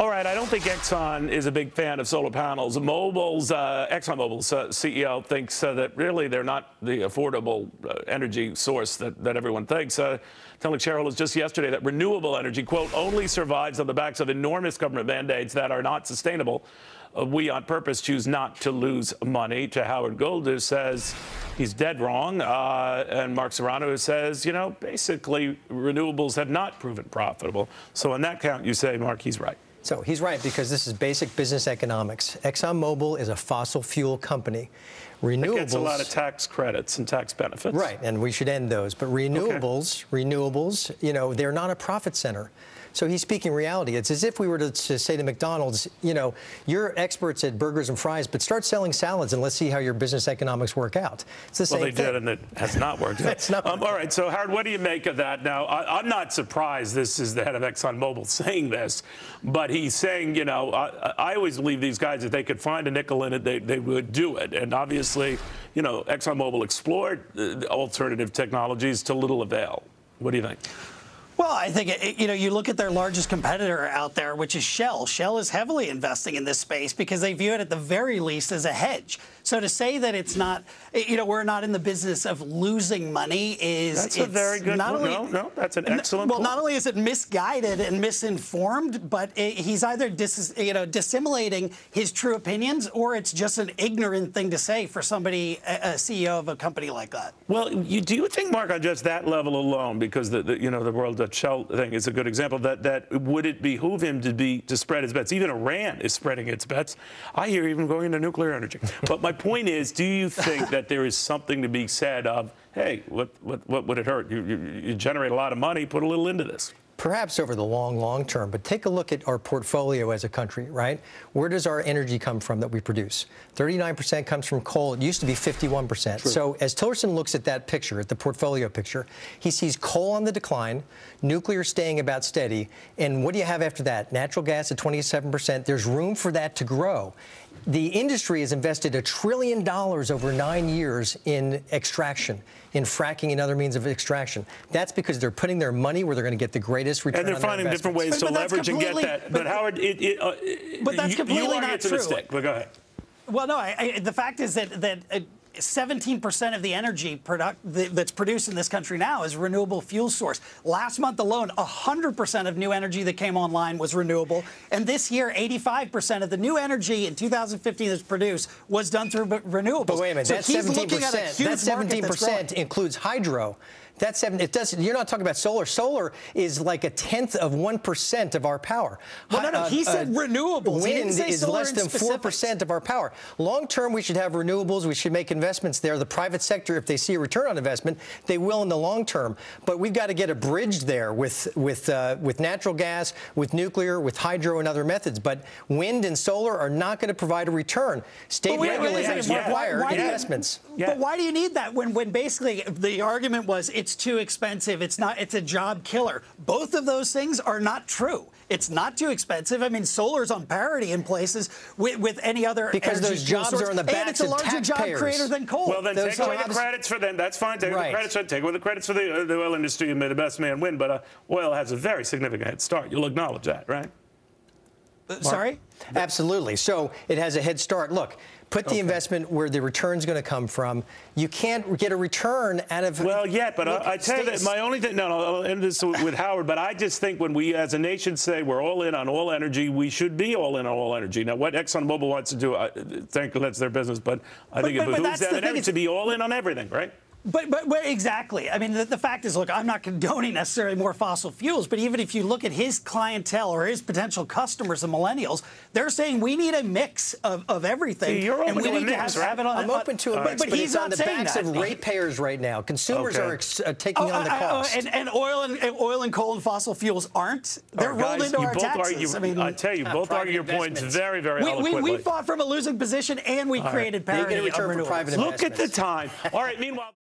All right, I don't think Exxon is a big fan of solar panels. ExxonMobil's CEO thinks that really they're not the affordable energy source that everyone thinks. Telling shareholders just yesterday that renewable energy, quote, only survives on the backs of enormous government mandates that are not sustainable. We on purpose choose not to lose money. To Howard Gould, who says he's dead wrong, and Mark Serrano, who says, you know, basically renewables have not proven profitable. So on that count, you say, Mark, he's right. So he's right, because this is basic business economics. ExxonMobil is a fossil fuel company. Renewables, it gets a lot of tax credits and tax benefits. Right, and we should end those. But renewables, you know, they're not a profit center. So he's speaking reality. It's as if we were to say to McDonald's, you know, you're experts at burgers and fries, but start selling salads and let's see how your business economics work out. It's the same thing. Well, they did, and it has not worked out. It's not all right, so Howard, what do you make of that? Now, I'm not surprised this is the head of ExxonMobil saying this, but he's saying, you know, I always believe these guys, if they could find a nickel in it, they would do it. And obviously, you know, ExxonMobil explored alternative technologies to little avail. What do you think? Well, I think, you know, you look at their largest competitor out there, which is Shell. Shell is heavily investing in this space because they view it at the very least as a hedge. So to say that it's not, you know, we're not in the business of losing money is... That's a very good point. No, that's an excellent point. Well, not only is it misguided and misinformed, but he's either dissimulating his true opinions, or it's just an ignorant thing to say for somebody, a CEO of a company like that. Well, do you think, Mark, on just that level alone, because you know, the world that Shell thing is a good example, that would it behoove him to spread his bets? Even Iran is spreading its bets. I hear even going into nuclear energy. But my point is, do you think that there is something to be said of, hey, what would it hurt? You generate a lot of money, put a little into this. Perhaps over the long term, but take a look at our portfolio as a country, right? Where does our energy come from that we produce? 39% comes from coal. It used to be 51%. True. So as Tillerson looks at that picture, at the portfolio picture, he sees coal on the decline, nuclear staying about steady, and what do you have after that? Natural gas at 27%. There's room for that to grow. The industry has invested $1 trillion over 9 years in extraction, in fracking and other means of extraction. That's because they're putting their money where they're going to get the greatest return on their investments. And they're finding different ways to leverage and get that. But Howard, but that's completely not true. But go ahead. Well, no, the fact is that 17% of the energy that's produced in this country now is renewable fuel source. Last month alone, 100% of new energy that came online was renewable. And this year, 85% of the new energy in 2015 that's produced was done through renewables. But wait a minute, so that 17% includes hydro. You're not talking about solar. Solar is like 1/10 of our power. Well, no, he said renewables. Wind is less than 4% of our power. Long term, we should have renewables. We should make investments there. The private sector, if they see a return on investment, they will in the long term. But we've got to get a bridge there with natural gas, with nuclear, with hydro and other methods. But wind and solar are not going to provide a return. State regulators require investments. But why do you need that when basically the argument was it's too expensive, it's a job killer? Both of those things are not true. It's not too expensive. I mean, solar's on parity in places with any other because those jobs are on the backs of taxpayers. And it's a larger job creator than coal. Well, then take away the credits for them. That's fine. Take away the credits for the oil industry and may the best man win. But oil has a very significant head start. You'll acknowledge that, right? Sorry? Absolutely. So it has a head start. Look, put the investment where the return's going to come from. You can't get a return out of... Well, yeah, but I tell you that my only thing... No, I'll end this with Howard, but I just think when we as a nation say we're all in on all energy, we should be all in on all energy. Now, what ExxonMobil wants to do, thankfully that's their business, but I think it behooves them to be all in on everything, right? But exactly. I mean, the fact is, look, I'm not condoning necessarily more fossil fuels, but even if you look at his clientele or his potential customers, the millennials, they're saying we need a mix of everything. You're and we need to have it on. I'm open to a mix, but he's not saying that. It's on the backs of ratepayers right now. Consumers are taking on the cost. And oil and coal and fossil fuels aren't. They're rolled into our taxes. I tell you, both argue your points very, very eloquently. We fought from a losing position, and we created parity of renewables. Look at the time. All right, meanwhile...